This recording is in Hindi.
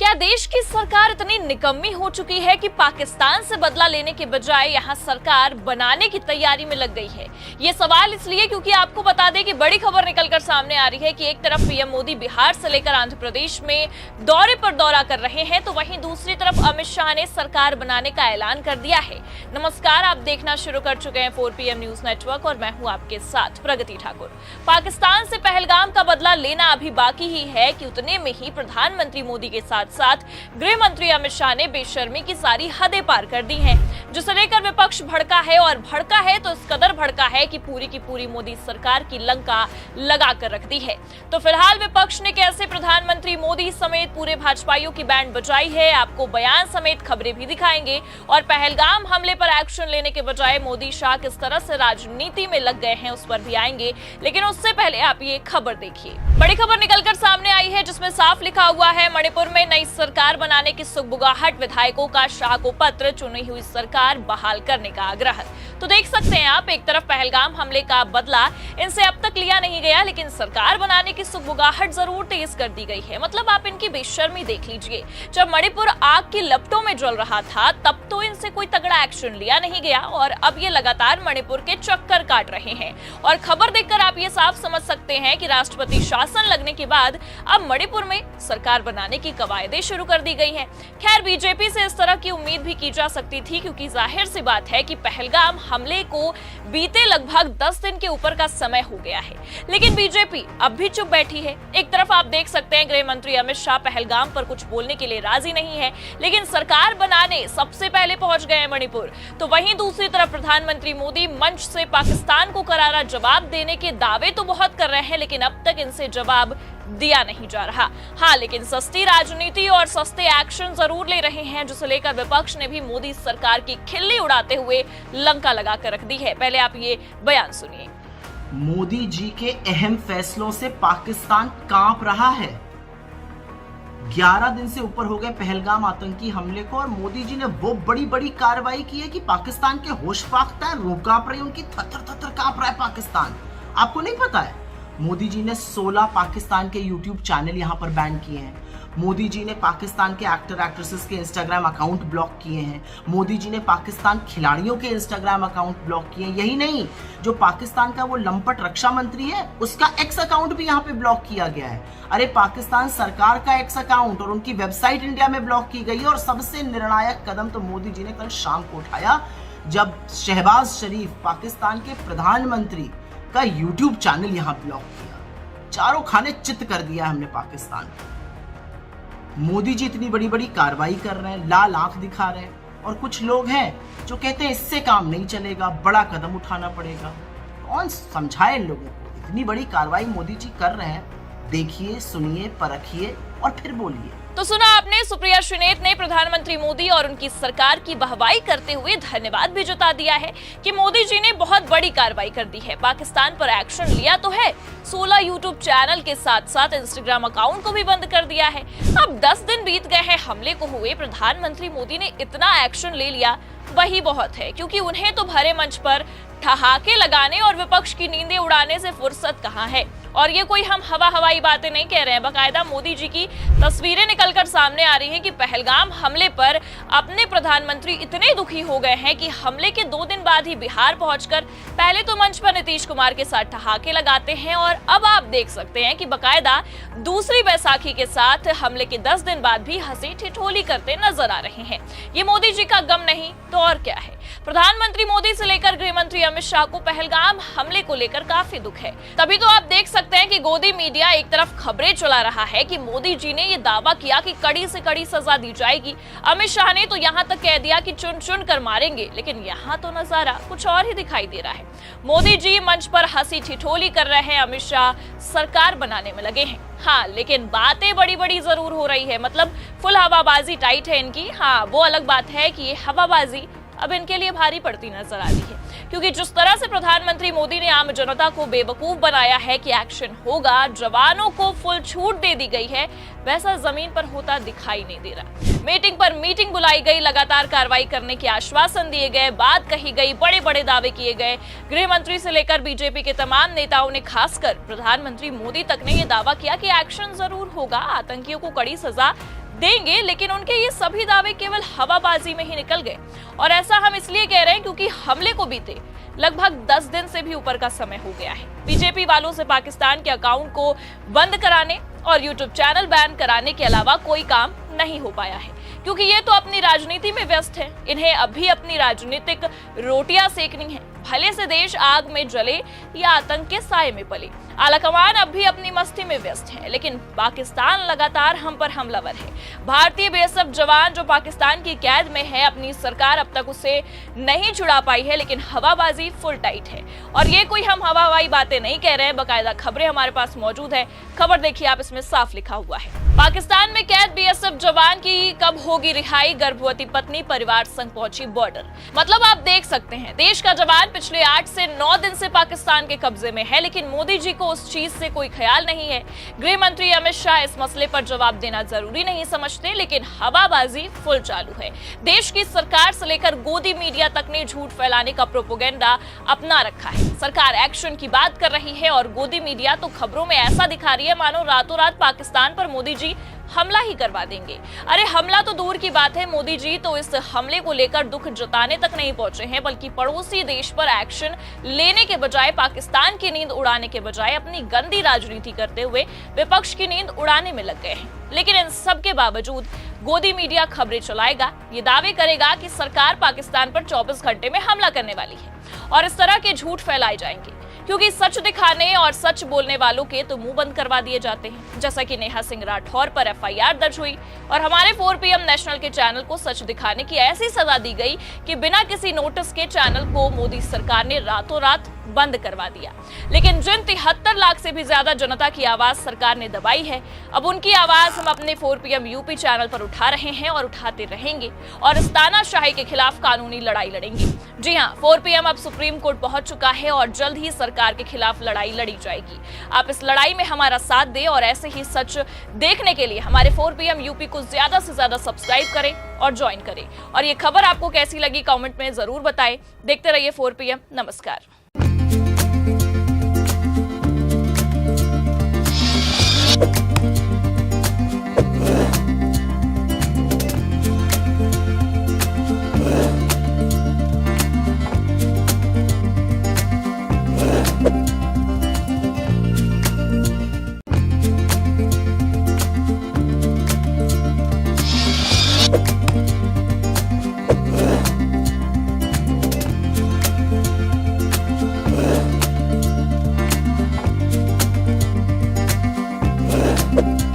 क्या देश की सरकार इतनी निकम्मी हो चुकी है कि पाकिस्तान से बदला लेने के बजाय यहां सरकार बनाने की तैयारी में लग गई है? ये सवाल इसलिए क्योंकि आपको बता दें कि बड़ी खबर निकलकर सामने आ रही है कि एक तरफ पीएम मोदी बिहार से लेकर आंध्र प्रदेश में दौरे पर दौरा कर रहे हैं, तो वहीं दूसरी तरफ अमित शाह ने सरकार बनाने का ऐलान कर दिया है। नमस्कार, आप देखना शुरू कर चुके हैं 4PM न्यूज नेटवर्क और मैं हूं आपके साथ प्रगति ठाकुर। पाकिस्तान से पहलगाम का बदला लेना अभी बाकी ही है कि उतने में ही प्रधानमंत्री मोदी के साथ साथ गृह मंत्री अमित शाह ने बेशर्मी की सारी हदें पार कर दी हैं, जिसे लेकर विपक्ष भड़का है और भड़का है तो इस कदर भड़का है कि पूरी की पूरी मोदी सरकार की लंका लगा कर रख दी है। तो फिलहाल विपक्ष ने कैसे प्रधानमंत्री मोदी समेत पूरे भाजपाइयों की बैंड बजाई है, आपको बयान समेत खबरें भी दिखाएंगे और पहलगाम हमले पर एक्शन लेने के बजाय मोदी शाह किस तरह से राजनीति में लग गए हैं उस पर भी आएंगे। लेकिन उससे पहले आप ये खबर देखिए। बड़ी खबर निकलकर सामने आई है जिसमें साफ लिखा हुआ है, मणिपुर में नई सरकार बनाने की सुगबुगाहट, विधायकों का शाह को पत्र, चुनी हुई सरकार बहाल करने का आग्रह। तो देख सकते हैं आप, एक तरफ पहलगाम हमले का बदला इनसे अब तक लिया नहीं गया, लेकिन सरकार बनाने की सुगबुगाहट जरूर तेज कर दी गई है। मतलब आप इनकी बेशर्मी देख लीजिए। जब मणिपुर आग की लपटों में जल रहा था तब तो इनसे कोई तगड़ा एक्शन लिया नहीं गया और अब ये लगातार मणिपुर के चक्कर काट रहे हैं। और खबर देखकर आप ये साफ समझ सकते हैं कि राष्ट्रपति शासन लगने के बाद अब मणिपुर में सरकार बनाने की कवायदें शुरू कर दी गई हैं। खैर, बीजेपी से इस तरह की उम्मीद भी की जा सकती थी, क्योंकि जाहिर सी बात है कि पहलगाम हमले को बीते लगभग 10 दिन के ऊपर का समय हो गया है, लेकिन बीजेपी अब भी चुप बैठी है। एक तरफ आप देख सकते हैं गृह मंत्री अमित शाह पहलगाम पर कुछ बोलने के लिए राजी नहीं है, लेकिन सरकार बनाने सबसे पहले पहुंच गए हैं मणिपुर। तो वहीं दूसरी तरफ प्रधानमंत्री मोदी मंच से पाकिस्तान को करारा जवाब देने के दावे तो बहुत कर रहे हैं, लेकिन अब तक इनसे जवाब दिया नहीं जा रहा। हाँ, लेकिन सस्ती राजनीति और सस्ते एक्शन जरूर ले रहे हैं, जिसे लेकर विपक्ष ने भी मोदी सरकार की खिल्ली उड़ाते हुए लंका लगा कर रख दी है। पहले आप ये बयान सुनिए। मोदी जी के अहम फैसलों से पाकिस्तान कांप रहा है। 11 दिन से ऊपर हो गए पहलगाम आतंकी हमले को और मोदी जी ने वो बड़ी बड़ी कार्रवाई की है कि पाकिस्तान के होश फाख्ता है, रूह कांप रही, उनकी थर थर कांप रहा है पाकिस्तान। आपको नहीं पता है? मोदी जी ने 16 पाकिस्तान के YouTube चैनल यहां पर बैन किए हैं। मोदी जी ने पाकिस्तान के एक्टर एक्ट्रेसेस के इंस्टाग्राम अकाउंट ब्लॉक किए हैं। मोदी जी ने पाकिस्तान खिलाड़ियों के इंस्टाग्राम अकाउंट ब्लॉक किए हैं। यही नहीं, जो पाकिस्तान का वो लंपट रक्षा मंत्री है उसका एक्स अकाउंट भी यहाँ पे ब्लॉक किया गया है। अरे, पाकिस्तान सरकार का एक्स अकाउंट और उनकी वेबसाइट इंडिया में ब्लॉक की गई है। और सबसे निर्णायक कदम तो मोदी जी ने कल शाम को उठाया जब शहबाज शरीफ, पाकिस्तान के प्रधानमंत्री का YouTube चैनल यहां ब्लॉक किया। चारों खाने चित कर दिया हमने पाकिस्तान को। मोदी जी इतनी बड़ी बड़ी कार्रवाई कर रहे हैं, लाल आंख दिखा रहे हैं, और कुछ लोग हैं जो कहते हैं इससे काम नहीं चलेगा, बड़ा कदम उठाना पड़ेगा। कौन समझाए इन लोगों को? इतनी बड़ी कार्रवाई मोदी जी कर रहे हैं, देखिए, सुनिए, परखिए और फिर बोलिए। तो सुना आपने, सुप्रिया श्रीनेत ने प्रधानमंत्री मोदी और उनकी सरकार की वाहवाही करते हुए धन्यवाद भी जता दिया है कि मोदी जी ने बहुत बड़ी कार्रवाई कर दी है, पाकिस्तान पर एक्शन लिया तो है, 16 YouTube चैनल के साथ साथ इंस्टाग्राम अकाउंट को भी बंद कर दिया है। अब 10 दिन बीत गए हैं हमले को हुए, प्रधानमंत्री मोदी ने इतना एक्शन ले लिया, वही बहुत है, क्योंकि उन्हें तो भरे मंच पर ठहाके लगाने और विपक्ष की नींदें उड़ाने से फुर्सत कहां है। और ये कोई हम हवाई बातें नहीं कह रहे हैं, बाकायदा मोदी जी की तस्वीरें निकलकर सामने आ रही हैं कि पहलगाम हमले पर अपने प्रधानमंत्री इतने दुखी हो गए हैं कि हमले के 2 दिन बाद ही बिहार पहुंचकर पहले तो मंच पर नीतीश कुमार के साथ ठहाके लगाते हैं और अब आप देख सकते हैं कि बाकायदा दूसरी बैसाखी के साथ हमले के 10 दिन बाद भी हंसी ठिठोली करते नजर आ रहे हैं। ये मोदी जी का गम नहीं तो और क्या है। प्रधानमंत्री मोदी से लेकर गृह मंत्री अमित शाह को पहलगाम हमले को लेकर काफी दुख है। तभी तो आप देख सकते हैं कि गोदी मीडिया एक तरफ खबरें चला रहा है कि मोदी जी ने ये दावा किया कि कड़ी से कड़ी सजा दी जाएगी। अमित शाह ने तो यहां तक कह दिया कि चुन चुन कर मारेंगे, लेकिन यहां तो नजारा कुछ और ही दिखाई दे रहा है। मोदी जी मंच पर हंसी ठिठोली कर रहे हैं, अमित शाह सरकार बनाने में लगे हैं। हाँ, लेकिन बातें बड़ी बड़ी जरूर हो रही है, मतलब फुल हवाबाजी टाइट है इनकी। हाँ, वो अलग बात है कि ये हवाबाजी अब इनके लिए भारी पड़ती नजर आ रही है, क्योंकि जिस तरह से प्रधानमंत्री मोदी ने आम जनता को बेवकूफ बनाया है कि एक्शन होगा, जवानों को फुल छूट दे दी गई है, वैसा जमीन पर होता दिखाई नहीं दे रहा। मीटिंग पर मीटिंग बुलाई गई, लगातार कार्रवाई करने के आश्वासन दिए गए, बात कही गई, बड़े बड़े दावे किए गए। गृह मंत्री से लेकर बीजेपी के तमाम नेताओं ने, खासकर प्रधानमंत्री मोदी तक ने यह दावा किया कि एक्शन जरूर होगा, आतंकियों को कड़ी सजा देंगे, लेकिन उनके ये सभी दावे केवल हवाबाजी में ही निकल गए। और ऐसा हम इसलिए कह रहे हैं क्योंकि हमले को बीते लगभग 10 दिन से भी ऊपर का समय हो गया है। बीजेपी वालों से पाकिस्तान के अकाउंट को बंद कराने और यूट्यूब चैनल बैन कराने के अलावा कोई काम नहीं हो पाया है, क्योंकि ये तो अपनी राजनीति में व्यस्त है। इन्हें अभी अपनी राजनीतिक रोटियां सेकनी है, भले से देश आग में जले या आतंक के साए में पले। आलाकमान अब भी अपनी मस्ती में व्यस्त है, लेकिन पाकिस्तान लगातार हम पर हमलावर है। भारतीय बीएसएफ जवान जो पाकिस्तान की कैद में है, अपनी सरकार अब तक उसे नहीं छुड़ा पाई है, लेकिन हवाबाजी फुल टाइट है। और ये कोई हम हवाई बातें नहीं कह रहे हैं, बाकायदा खबरें हमारे पास मौजूद है। खबर देखिए आप, इसमें साफ लिखा हुआ है, पाकिस्तान में कैद बीएसएफ जवान की कब होगी रिहाई, गर्भवती पत्नी परिवार संग पहुंची बॉर्डर। मतलब आप देख सकते हैं, देश का जवान पिछले 8 से 9 दिन से पाकिस्तान के कब्जे में है, लेकिन मोदी जी को उस चीज से कोई ख्याल नहीं है। गृह मंत्री अमित शाह इस मसले पर जवाब देना जरूरी नहीं समझते, लेकिन हवाबाजी फुल चालू है। देश की सरकार से लेकर गोदी मीडिया तक ने झूठ फैलाने का प्रोपेगेंडा अपना रखा है। सरकार एक्शन की बात कर रही है और गोदी मीडिया तो खबरों में ऐसा दिखा रही है मानो रातों रात पाकिस्तान पर मोदी जी हमला ही करवा देंगे। अरे हमला तो दूर की बात है, मोदी जी तो इस हमले को लेकर दुख जताने तक नहीं पहुंचे हैं, बल्कि पड़ोसी देश पर एक्शन लेने के बजाय, पाकिस्तान की नींद उड़ाने के बजाय अपनी गंदी राजनीति करते हुए विपक्ष की नींद उड़ाने में लग गए हैं। लेकिन इन सब के बावजूद गोदी मीडिया खबरें चलाएगा, ये दावे करेगा कि सरकार पाकिस्तान पर 24 घंटे में हमला करने वाली है, और इस तरह के झूठ फैलाए जाएंगे, क्योंकि सच दिखाने और सच बोलने वालों के तो मुंह बंद करवा दिए जाते हैं। जैसा कि नेहा सिंह राठौर पर एफआईआर दर्ज हुई और हमारे 4 PM नेशनल के चैनल को सच दिखाने की ऐसी सजा दी गई कि बिना किसी नोटिस के चैनल को मोदी सरकार ने रातों रात बंद करवा दिया। लेकिन जिन 73 लाख से भी ज्यादा जनता की आवाज सरकार ने दबाई है, अब उनकी आवाज हम अपने 4 PM यूपी चैनल पर उठा रहे हैं और उठाते रहेंगे, और इस तानाशाही के खिलाफ कानूनी लड़ाई लड़ेंगे। जी हाँ, 4 PM अब सुप्रीम कोर्ट पहुंच चुका है और जल्द ही सरकार के खिलाफ लड़ाई लड़ी जाएगी। आप इस लड़ाई में हमारा साथ दें और ऐसे ही सच देखने के लिए हमारे 4 PM यूपी को ज्यादा से ज्यादा सब्सक्राइब करें और ज्वाइन करें। और ये खबर आपको कैसी लगी कमेंट में जरूर बताएं। देखते रहिए 4 PM। नमस्कार। you